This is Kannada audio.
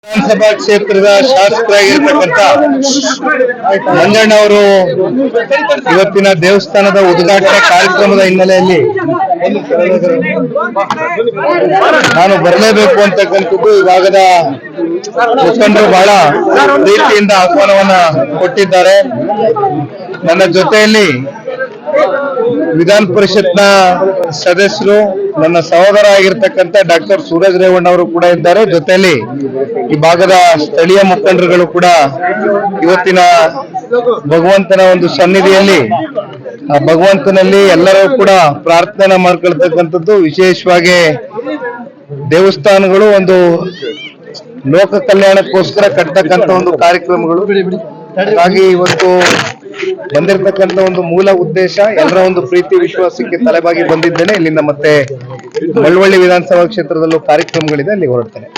ವಿಧಾನಸಭಾ ಕ್ಷೇತ್ರದ ಶಾಸಕರಾಗಿರ್ತಕ್ಕಂಥ ಮಂಜಣ್ಣವರು ಇವತ್ತಿನ ದೇವಸ್ಥಾನದ ಉದ್ಘಾಟನೆ ಕಾರ್ಯಕ್ರಮದ ಹಿನ್ನೆಲೆಯಲ್ಲಿ ನಾನು ಬರಲೇಬೇಕು ಅಂತಕ್ಕಂಥದ್ದು ಈ ಭಾಗದ ಮುಖಂಡರು ಬಹಳ ಪ್ರೀತಿಯಿಂದ ಆಹ್ವಾನವನ್ನ ಕೊಟ್ಟಿದ್ದಾರೆ. ನನ್ನ ಜೊತೆಯಲ್ಲಿ ವಿಧಾನ ಪರಿಷತ್ನ ಸದಸ್ಯರು, ನನ್ನ ಸಹೋದರ ಆಗಿರ್ತಕ್ಕಂಥ ಡಾಕ್ಟರ್ ಸೂರಜ್ ರೇವಣ್ಣ ಅವರು ಕೂಡ ಇದ್ದಾರೆ. ಜೊತೆಯಲ್ಲಿ ಈ ಭಾಗದ ಸ್ಥಳೀಯ ಮುಖಂಡರುಗಳು ಕೂಡ ಇವತ್ತಿನ ಭಗವಂತನ ಒಂದು ಸನ್ನಿಧಿಯಲ್ಲಿ ಆ ಭಗವಂತನಲ್ಲಿ ಎಲ್ಲರೂ ಕೂಡ ಪ್ರಾರ್ಥನೆ ಮಾಡ್ಕೊಳ್ತಕ್ಕಂಥದ್ದು. ವಿಶೇಷವಾಗಿ ದೇವಸ್ಥಾನಗಳು ಒಂದು ಲೋಕ ಕಲ್ಯಾಣಕ್ಕೋಸ್ಕರ ಕಟ್ಟತಕ್ಕಂಥ ಒಂದು ಕಾರ್ಯಕ್ರಮಗಳು. ಹಾಗಾಗಿ ಇವತ್ತು ಬಂದಿರತಕ್ಕಂಥ ಒಂದು ಮೂಲ ಉದ್ದೇಶ ಎಲ್ಲರ ಒಂದು ಪ್ರೀತಿ ವಿಶ್ವಾಸಕ್ಕೆ ತಲೆಬಾಗಿ ಬಂದಿದ್ದೇನೆ. ಇಲ್ಲಿಂದ ಮತ್ತೆ ಮಳವಳ್ಳಿ ವಿಧಾನಸಭಾ ಕ್ಷೇತ್ರದಲ್ಲೂ ಕಾರ್ಯಕ್ರಮಗಳಿದೆ, ಅಲ್ಲಿ ಹೊರಡ್ತೇನೆ.